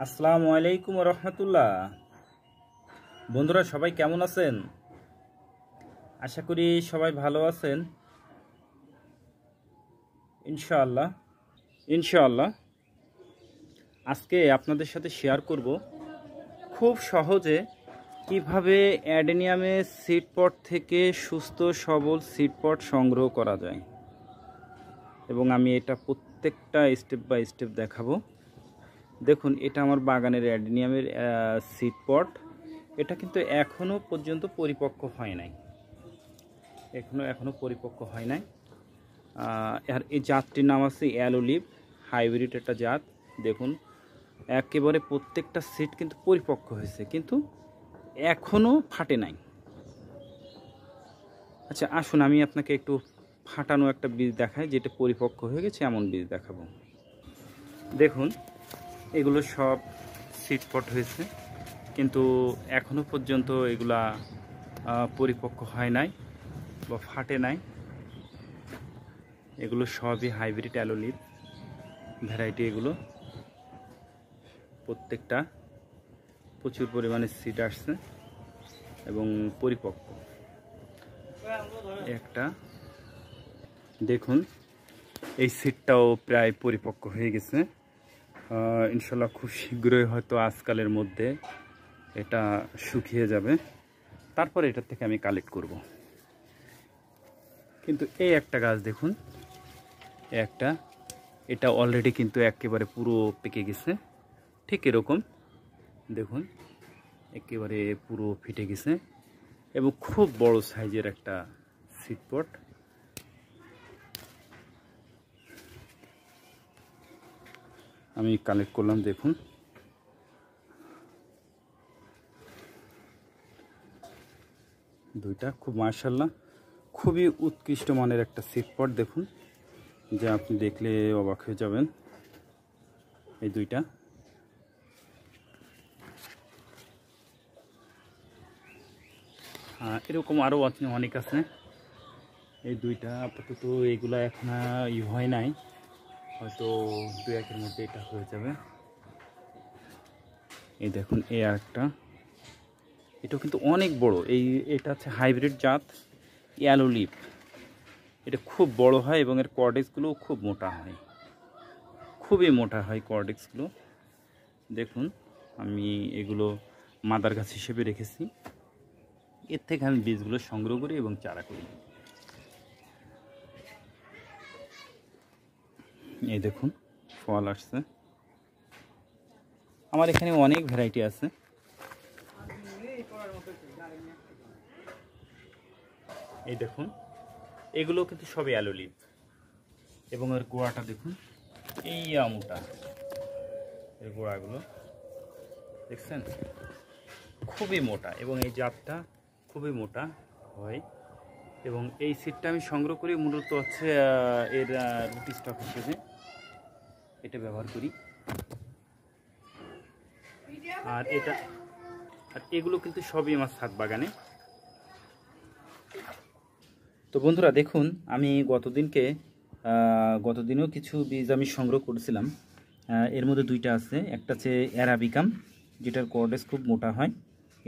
আসসালামু আলাইকুম রহমতুল্লাহ। বন্ধুরা সবাই কেমন আছেন? আশা করি সবাই ভালো আছেন। ইনশাআল্লাহ ইনশাআল্লাহ আজকে আপনাদের সাথে শেয়ার করব খুব সহজে কিভাবে অ্যাডেনিয়ামের সিড পট থেকে সুস্থ সবল সিড পট সংগ্রহ করা যায়, এবং আমি এটা প্রত্যেকটা স্টেপ বাই স্টেপ দেখাবো। দেখুন, এটা আমার বাগানের অ্যাডেনিয়ামের সিড পট। এটা কিন্তু এখনও পর্যন্ত পরিপক্ক হয় নাই, এখনো পরিপক্ক হয় নাই। আর এই জাতটির নাম আছে অ্যালোলিভ, হাইব্রিড একটা জাত। দেখুন, একেবারে প্রত্যেকটা সিড কিন্তু পরিপক্ক হয়েছে, কিন্তু এখনও ফাটে নাই। আচ্ছা, আসুন আমি আপনাকে একটু ফাটানো একটা বীজ দেখাই, যেটা পরিপক্ক হয়ে গেছে এমন বীজ দেখাবো। দেখুন, এগুলো সব সিড পট হয়েছে, কিন্তু এখনও পর্যন্ত এগুলা পরিপক্ক হয় নাই বা ফাটে নাই। এগুলো সবই হাইব্রিড অ্যালোলিভ ভ্যারাইটি। এগুলো প্রত্যেকটা প্রচুর পরিমাণে সিড আসছে এবং পরিপক্ক। একটা দেখুন, এই সিডটাও প্রায় পরিপক্ক হয়ে গেছে। ইনশাল্লাহ খুব শীঘ্রই হয়তো আজকালের মধ্যে এটা শুকিয়ে যাবে, তারপরে এটার থেকে আমি কালেক্ট করব। কিন্তু এই একটা গাছ দেখুন, এটা অলরেডি কিন্তু একেবারে পুরো পেকে গেছে। ঠিক এরকম দেখুন, একেবারে পুরো ফেটে গেছে এবং খুব বড় সাইজের একটা সিড পট। আমি কালেক্ট করলাম। দেখুন, দুইটা খুব মাশাআল্লাহ খুবই উৎকৃষ্ট মানের একটা সিড পট। দেখুন, যা আপনি দেখলে অবাক হয়ে যাবেন। এই দুইটা এরকম আরও অনেক আছে। এই দুইটা আপাতত এইগুলা এখন হয় নাই, হয়তো দু একের মধ্যে এটা হয়ে যাবে। এই দেখুন, এই আরেকটা, এটাও কিন্তু অনেক বড়। এটা হচ্ছে হাইব্রিড জাত অ্যালোলিভ। এটা খুব বড় হয় এবং এর কর্ডেক্সগুলো খুব মোটা হয়, খুবই মোটা হয় কর্ডেক্সগুলো। দেখুন, আমি এগুলো মাদার গাছ হিসেবে রেখেছি। এর থেকে আমি বীজগুলো সংগ্রহ করি এবং চারা করি। এই দেখুন, ফল আসছে। আমার এখানে অনেক ভ্যারাইটি আছে। এই দেখুন, এগুলো কিন্তু সবই অ্যালোলিভ এবং এর গোড়াটা দেখুন, এই আমুটা, এর গোড়াগুলো দেখছেন, খুবই মোটা এবং এই জাতটা খুবই মোটা হয়। এবং এই সিডটা আমি সংগ্রহ করি মূলত হচ্ছে এর রুটি স্টক হিসেবে এটা ব্যবহার করি। আর এগুলো কিন্তু সবই আমার ছাদ বাগানে। তো বন্ধুরা দেখুন, আমি গতদিনও কিছু বীজ আমি সংগ্রহ করেছিলাম। এর মধ্যে দুইটা আছে। একটা হচ্ছে অ্যারাবিকাম, যেটার কর্ডেস খুব মোটা হয়।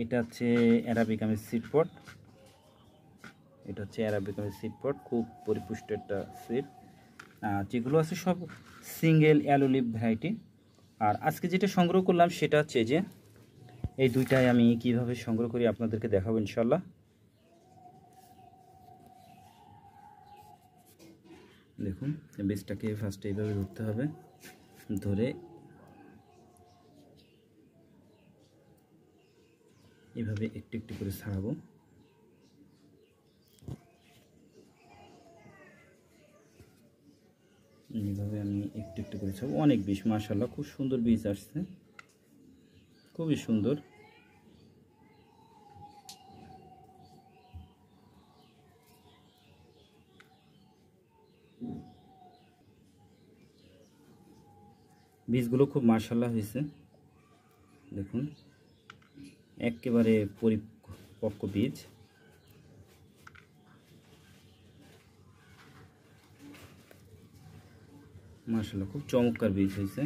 এটা হচ্ছে অ্যারাবিকামের সিড পট। এটা হচ্ছে অ্যারাবিকামের সিড পট, খুব পরিপুষ্ট একটা সিড। যেগুলো আছে সব সিঙ্গেল অ্যালোলিভ ভ্যারাইটি। আর আজকে যেটা সংগ্রহ করলাম সেটা হচ্ছে যে এই দুইটাই আমি কিভাবে সংগ্রহ করি আপনাদেরকে দেখাবো ইনশাল্লাহ। দেখুন, বীজটাকে ফার্স্টে এইভাবে ধরতে হবে, ধরে এভাবে একটু একটু করে ছাড়াবো। এইভাবে আমি একটু একটু করে ছাড়াবো। অনেক বীজ, মাশাআল্লাহ খুব সুন্দর বীজ আসছে, খুবই সুন্দর। বীজগুলো খুব মাশাআল্লাহ হয়েছে। দেখুন, একেবারে পরিপক্ক বীজ। মাশাআল্লাহ খুব চমৎকার বীজ হয়েছে।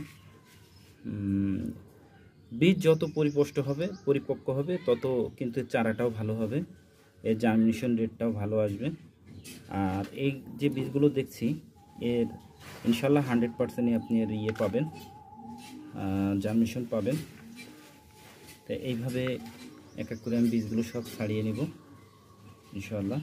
বীজ যত পরিপক্ক হবে তত কিন্তু চারাটাও ভালো হবে, এর জার্মিনেশন রেটটাও ভালো আসবে। আর এই যে বীজগুলো দেখছি এর ইনশাল্লাহ 100%ই আপনি এর ইয়ে পাবেন, জার্মিনেশন পাবেন। তো এইভাবে এক এক করে আমি বীজগুলো সব ছাড়িয়ে নেব ইনশাল্লাহ।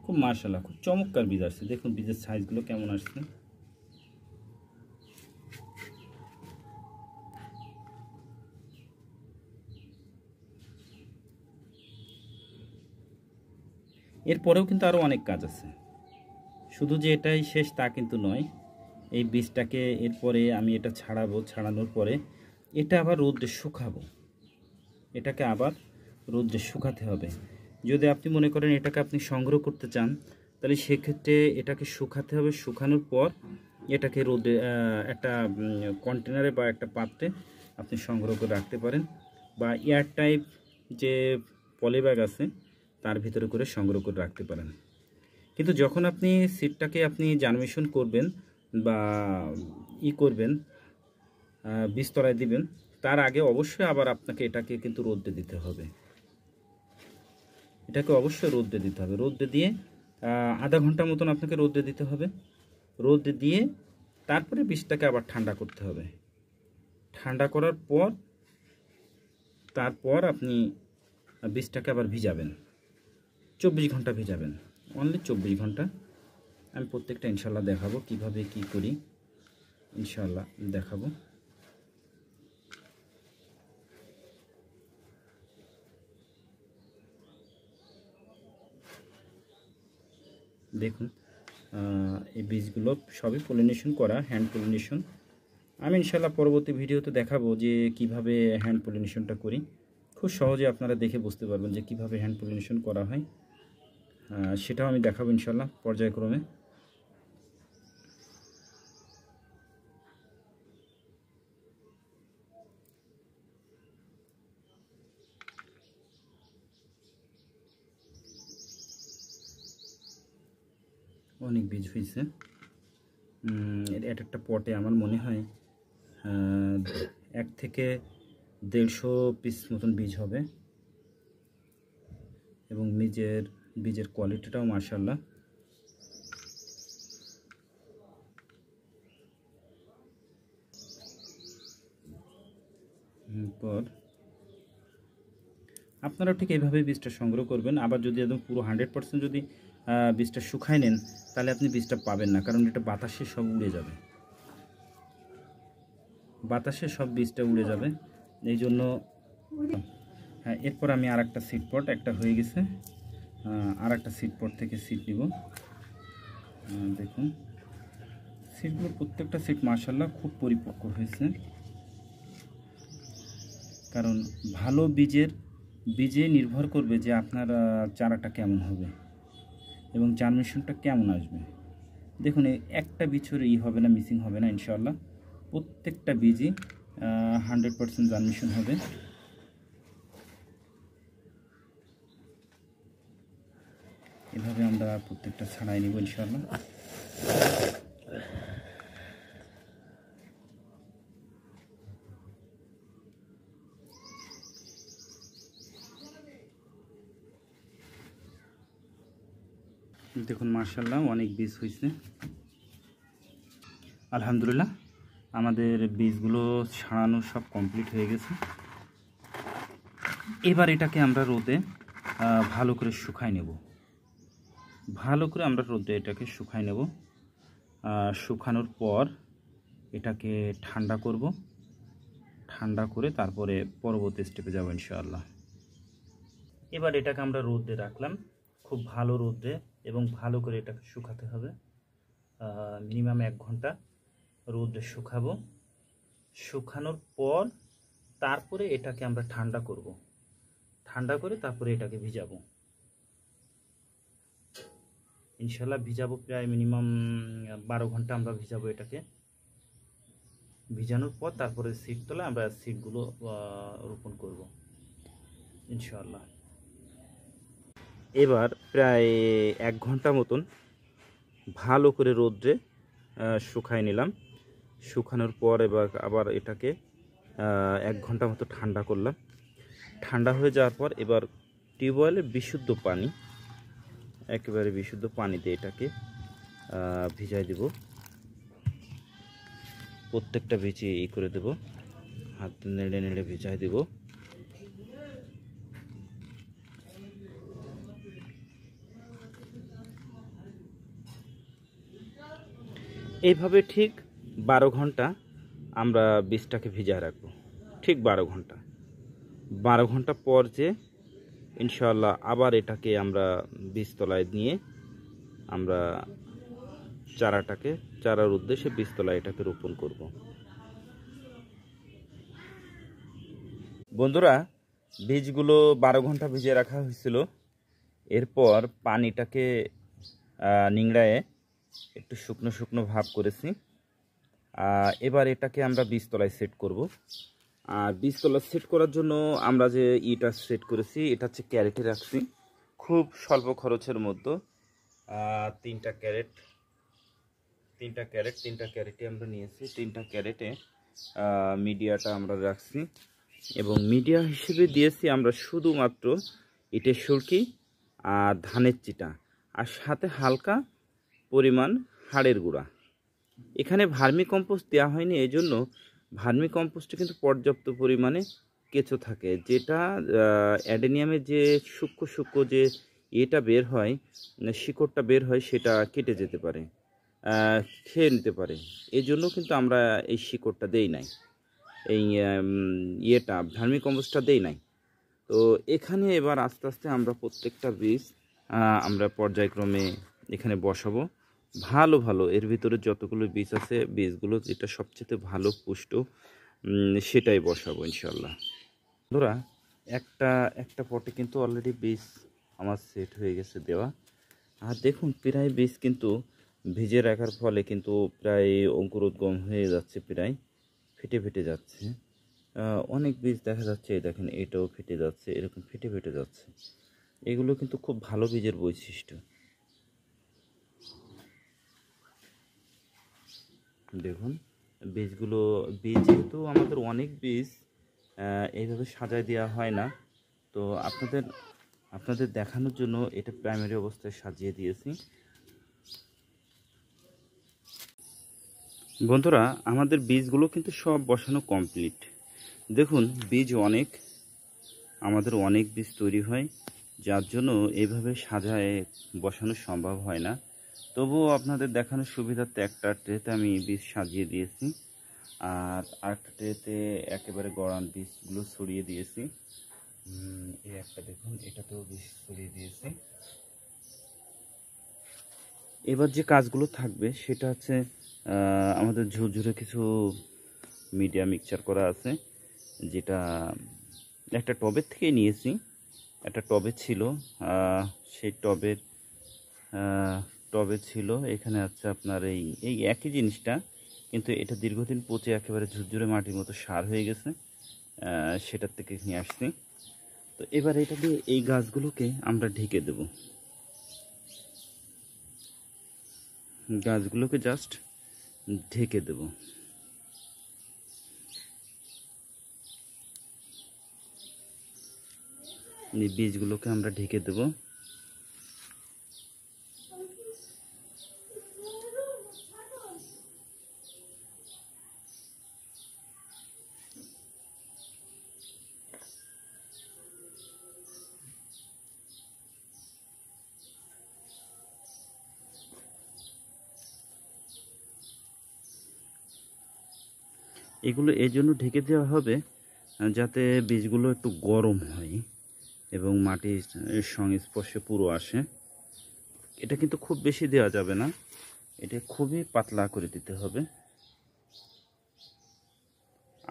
খুব মাশাআল্লাহ খুব চমৎকার বীজ আসছে, দেখুন বীজের সাইজগুলো কেমন আসছে। এরপরেও কিন্তু আরও অনেক কাজ আছে, শুধু যে এটাই শেষ তা কিন্তু নয়। এই বীজটাকে এরপরে আমি এটা ছাড়াবো, ছাড়ানোর পরে এটা আবার রোদ্রে শুকাবো, এটাকে আবার রোদ্রে শুকাতে হবে। যদি আপনি মনে করেন এটাকে আপনি সংগ্রহ করতে চান তাহলে সেক্ষেত্রে এটাকে শুকাতে হবে, শুকানোর পর এটাকে রোদে একটা কন্টেনারে বা একটা পাত্রে আপনি সংগ্রহ করে রাখতে পারেন, বা এয়ার টাইপ যে পলি ব্যাগ আছে তার ভিতরে করে সংগ্রহ করে রাখতে পারেন। কিন্তু যখন আপনি সিডটাকে আপনি জার্মিনেশন করবেন বা করবেন, বীজতলায় দিবেন, তার আগে অবশ্যই আবার আপনাকে এটাকে কিন্তু রোদে দিতে হবে, এটাকে অবশ্যই রোদে দিতে হবে। রোদে দিয়ে আধা ঘন্টা মতন আপনাকে রোদে দিতে হবে। রোদে দিয়ে তারপরে বীজটাকে আবার ঠান্ডা করতে হবে। ঠান্ডা করার পর তারপর আপনি বীজটাকে আবার ভিজাবেন, 24 ঘন্টা ভিজাবেন, অনলি 24 ঘন্টা। আমি প্রত্যেকটা ইনশাল্লাহ দেখাবো কিভাবে কি করি, ইনশাল্লাহ দেখাবো। দেখুন এই বীজগুলো সবই পলিনেশন করা, হ্যান্ড পলিনেশন। আমি ইনশাল্লাহ পরবর্তী ভিডিওতে দেখাবো যে কিভাবে হ্যান্ড পলিনেশনটা করি। খুব সহজে আপনারা দেখে বুঝতে পারবেন যে কিভাবে হ্যান্ড পলিনেশন করা হয়, সেটাও আমি দেখাবো ইনশাল্লাহ পর্যায়ক্রমে। অনেক বীজ হয়েছে, এক একটা পটে আমার মনে হয় 1 থেকে 150 পিস মতন বীজ হবে, এবং বীজের কোয়ালিটিটাও মাশাআল্লাহ। পর আপনারাও ঠিক এইভাবে বীজটা সংগ্রহ করবেন। আবার যদি একদম পুরো 100% যদি বীজটা শুকায় নেন তাহলে আপনি বীজটা পাবেন না, কারণ এটা বাতাসে সব উড়ে যাবে, বাতাসে সব বীজটা উড়ে যাবে। এই জন্য হ্যাঁ, এরপর আমি আর একটা সিড পট, একটা হয়ে গেছে, আর একটা সিড পট থেকে সিড নিব। দেখুন সিডগুলো প্রত্যেকটা সিড মাশাআল্লাহ খুব পরিপক্ক হয়েছে, কারণ ভালো বীজে নির্ভর করবে যে আপনার চারাটা কেমন হবে এবং জার্মিনেশনটা কেমন আসবে। দেখুন একটা বীজের হবে না, মিসিং হবে না ইনশাআল্লাহ, প্রত্যেকটা বীজই 100% জার্মিনেশন হবে। এভাবে আমরা প্রত্যেকটা ছাড়াই নিব ইনশাআল্লাহ। দেখুন মাশাআল্লাহ অনেক বীজ হয়েছে আলহামদুলিল্লাহ। আমাদের বীজগুলো ছাড়ানো সব কমপ্লিট হয়ে গেছে। এবার এটাকে আমরা রোদে ভালো করে শুকাই নেব, ভালো করে আমরা রোদে এটাকে শুকাই নেব। শুকানোর পর এটাকে ঠান্ডা করব, ঠান্ডা করে তারপরে পরবর্তী স্টেপে যাব ইনশাআল্লাহ। এবার এটাকে আমরা রোদে রাখলাম, খুব ভালো রোদে, এবং ভালো করে এটাকে শুকাতে হবে। মিনিমাম 1 ঘন্টা রোদে শুকাবো। শুকানোর পর তারপরে এটাকে আমরা ঠান্ডা করব, ঠান্ডা করে তারপরে এটাকে ভিজাবো ইনশাল্লাহ। ভিজাবো প্রায় মিনিমাম 12 ঘন্টা আমরা ভিজাবো এটাকে। ভিজানোর পর তারপরে সিড তোলা আমরা সিডগুলো রোপণ করব ইনশাআল্লাহ। এবার প্রায় 1 ঘন্টা মতন ভালো করে রোদ্রে শুকায় নিলাম। শুকানোর পর এবার আবার এটাকে 1 ঘন্টা মতো ঠান্ডা করলাম। ঠান্ডা হয়ে যাওয়ার পর এবার টিউবওয়েলের বিশুদ্ধ পানি, একেবারে বিশুদ্ধ পানিতে এটাকে ভিজাই দেব। প্রত্যেকটা ভিজিয়ে করে দেব, হাত নেড়ে নেড়ে ভিজাই দেব। এইভাবে ঠিক 12 ঘন্টা আমরা বীজটাকে ভিজায় রাখবো, ঠিক 12 ঘন্টা। 12 ঘন্টা পর যে ইনশাআল্লাহ আবার এটাকে আমরা বীজতলায় নিয়ে আমরা চারার উদ্দেশ্যে বীজতলায় এটাকে রোপণ করব। বন্ধুরা, বীজগুলো 12 ঘন্টা ভিজিয়ে রাখা হয়েছিল। এরপর পানিটাকে নিংড়ায়ে একটু শুকনো শুকনো ভাব করেছি। এবার এটাকে আমরা বীজতলায় সেট করব। আর বীজতলা সেট করার জন্য আমরা যে ইটা সেট করেছি এটা হচ্ছে ক্যারেটে রাখছি, খুব স্বল্প খরচের মধ্যে। 3টা ক্যারেটে আমরা নিয়েছি। 3টা ক্যারেটে মিডিয়াটা আমরা রাখছি এবং মিডিয়া হিসেবে দিয়েছি আমরা শুধুমাত্র ইটের সুরকি আর ধানের চিটা, আর সাথে হালকা পরিমাণ হাড়ের গুঁড়া। এখানে ভার্মি কম্পোস্ট দেওয়া হয়নি, এই জন্য ভার্মি কম্পোস্টে কিন্তু পর্যাপ্ত পরিমাণে কেঁচো থাকে, যেটা অ্যাডেনিয়ামের যে সূক্ষ্ম যে এটা বের হয়, শিকড়টা বের হয়, সেটা কেটে যেতে পারে, খেয়ে নিতে পারে। এই জন্য কিন্তু আমরা এই শিকড়টা দেই নাই, এই ভার্মি কম্পোস্টটা দেই নাই। তো এখানে এবার আস্তে আস্তে আমরা প্রত্যেকটা বীজ আমরা পর্যায়ক্রমে এখানে বসাবো। ভালো এর ভিতরে যতগুলো বীজ আছে, বীজগুলো যেটা সবচেয়ে ভালো পুষ্ট সেটাই বসাবো ইনশাল্লাহ। বন্ধুরা, একটা পটে কিন্তু অলরেডি বীজ আমার সেট হয়ে গেছে দেওয়া। আর দেখুন প্রায় বীজ কিন্তু ভিজে রাখার ফলে কিন্তু প্রায় অঙ্কুরোদ্গম হয়ে যাচ্ছে, প্রায় ফেটে যাচ্ছে। অনেক বীজ দেখা যাচ্ছে, দেখেন এটাও ফেটে যাচ্ছে, এরকম ফেটে যাচ্ছে। এগুলো কিন্তু খুব ভালো বীজের বৈশিষ্ট্য। দেখুন বীজ যেহেতু আমাদের অনেক বীজ এইভাবে সাজায় দেওয়া হয় না, তো আপনাদের দেখানোর জন্য এটা প্রাইমারি অবস্থায় সাজিয়ে দিয়েছি। বন্ধুরা, আমাদের বীজগুলো কিন্তু সব বসানো কমপ্লিট। দেখুন বীজ আমাদের অনেক বীজ তৈরি হয়, যার জন্য এইভাবে সাজায় বসানো সম্ভব হয় না। তবুও আপনাদের দেখানোর সুবিধার্থে একটা ট্রেতে আমি বীজ সাজিয়ে দিয়েছি, আর আরেকটা ট্রেতে একেবারে গড়ান বীজগুলো ছড়িয়ে দিয়েছি। এই একটা দেখুন, এটাতেও বীজ ছড়িয়ে দিয়েছি। এবার যে কাজগুলো থাকবে সেটা হচ্ছে আমাদের ঝুরঝুরে কিছু মিডিয়া মিক্সচার করা আছে, যেটা একটা টবের থেকেই নিয়েছি। একটা টবে ছিল, সেই টবে ছিল। এখানে আছে আপনার এই একই জিনিসটা, কিন্তু এটা দীর্ঘদিন পচে একেবারে ঝুরঝুরে মাটির মতো সার হয়ে গেছে, সেটার থেকে নিয়ে আসছি। তো এবার এটা দিয়ে এই গাছগুলোকে আমরা ঢেকে দেব। গাছগুলোকে জাস্ট ঢেকে দেব। এই বীজগুলোকে আমরা ঢেকে দেব। এগুলো এই জন্য ঢেকে দেওয়া হবে যাতে বীজগুলো একটু গরম হয় এবং মাটির সংস্পর্শে পুরো আসে। এটা কিন্তু খুব বেশি দেওয়া যাবে না, এটা খুবই পাতলা করে দিতে হবে,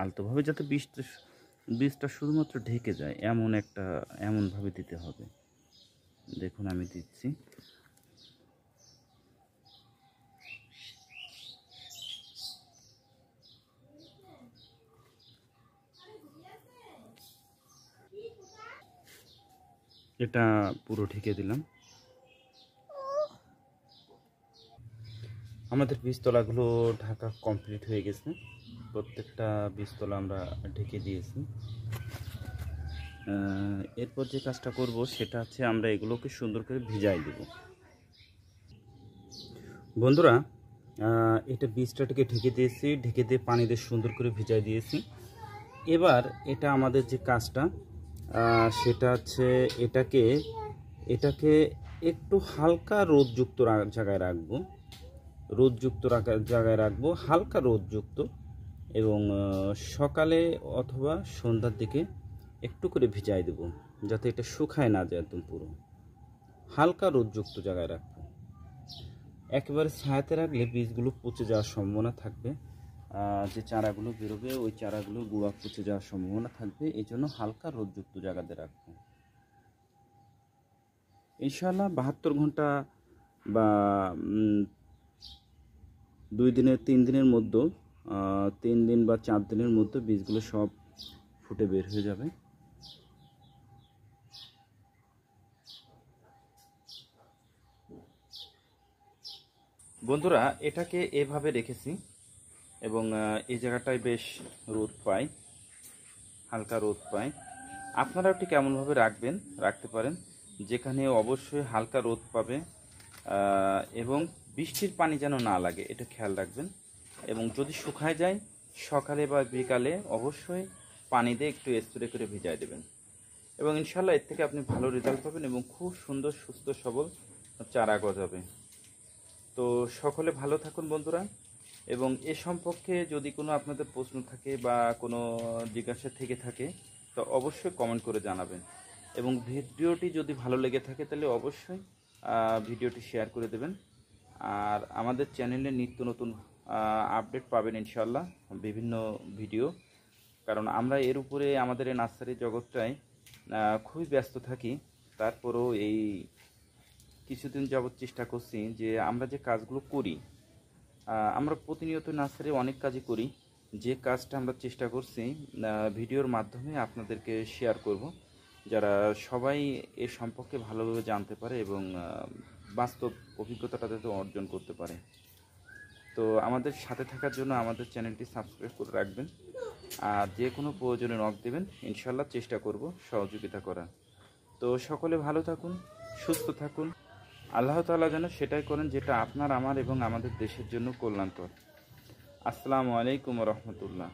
আলতোভাবে, যাতে বীজটা শুধুমাত্র ঢেকে যায় এমনভাবে দিতে হবে। দেখুন আমি দিচ্ছি। এটা পুরো ঢেকে দিলাম। আমাদের বীজতলাগুলো ঢাকা কমপ্লিট হয়ে গেছে। প্রত্যেকটা বীজতলা আমরা ঢেকে দিয়েছি। এরপর যে কাজটা করব সেটা হচ্ছে আমরা এগুলোকে সুন্দর করে ভিজাই দেব। বন্ধুরা, এটা বীজটাকে ঢেকে দিয়েছি, ঢেকে দিয়ে পানি দিয়ে সুন্দর করে ভিজাই দিয়েছি। এবার এটা আমাদের যে কাজটা সেটা হচ্ছে এটাকে একটু হালকা রোদযুক্ত জায়গায় রাখবো। হালকা রোদযুক্ত, এবং সকালে অথবা সন্ধ্যার দিকে একটু করে ভিজাই দেব, যাতে এটা শুকায় না যায় একদম পুরো। হালকা রোদযুক্ত জায়গায় রাখবো। একেবারে ছায়াতে রাখলে বীজগুলো পচে যাওয়ার সম্ভাবনা থাকবে। যে চারাগুলো বেরোবে ওই চারাগুলো গুঁড়া পচে যাওয়ার সম্ভাবনা থাকবে। এই জন্য হালকা রোদযুক্ত জায়গাতে রাখবো। ইনশাআল্লাহ 72 ঘন্টা বা 2 দিনের 3 দিনের মধ্যে, 3 দিন বা 4 দিনের মধ্যে বীজগুলো সব ফুটে বের হয়ে যাবে। বন্ধুরা, এটাকে এভাবে রেখেছি এবং এই জায়গাটায় বেশ রোদ পায়, হালকা রোদ পায়। আপনারাও ঠিক এমনভাবে রাখতে পারেন যেখানে অবশ্যই হালকা রোদ পাবে এবং বৃষ্টির পানি যেন না লাগে, এটা খেয়াল রাখবেন। এবং যদি শুকায় যায় সকালে বা বিকালে অবশ্যই পানি দিয়ে একটু স্প্রে করে ভিজায় দেবেন, এবং ইনশাল্লাহ এর থেকে আপনি ভালো রেজাল্ট পাবেন এবং খুব সুন্দর সুস্থ সবল চারা গজাবে। তো সকলে ভালো থাকুন বন্ধুরা, এবং এ সম্পর্কে যদি কোনো আপনাদের প্রশ্ন থাকে বা কোনো জিজ্ঞাসা থেকে থাকে তো অবশ্যই কমেন্ট করে জানাবেন। এবং ভিডিওটি যদি ভালো লেগে থাকে তাহলে অবশ্যই ভিডিওটি শেয়ার করে দেবেন। আর আমাদের চ্যানেলে নিত্য নতুন আপডেট পাবেন ইনশাল্লাহ, বিভিন্ন ভিডিও। কারণ আমরা এর উপরে আমাদের এই নার্সারি জগৎটায় খুবই ব্যস্ত থাকি। তারপরেও এই কিছুদিন যাবৎ চেষ্টা করছি যে আমরা যে কাজগুলো করি, আমরা প্রতিনিয়ত নার্সারি অনেক কাজই করি, যে কাজটা আমরা চেষ্টা করছি ভিডিওর মাধ্যমে আপনাদেরকে শেয়ার করব, যারা সবাই এ সম্পর্কে ভালোভাবে জানতে পারে এবং বাস্তব অভিজ্ঞতাটা যাতে অর্জন করতে পারে। তো আমাদের সাথে থাকার জন্য আমাদের চ্যানেলটি সাবস্ক্রাইব করে রাখবেন, আর যে কোনো প্রয়োজনে নক দেবেন, ইনশাল্লাহ চেষ্টা করব সহযোগিতা করার। তো সকলে ভালো থাকুন, সুস্থ থাকুন। আল্লাহ তাআলা যেন সেটাই করেন যেটা আপনার, আমার এবং আমাদের দেশের জন্য কল্যাণকর। আসসালামু আলাইকুম ওয়া রাহমাতুল্লাহ।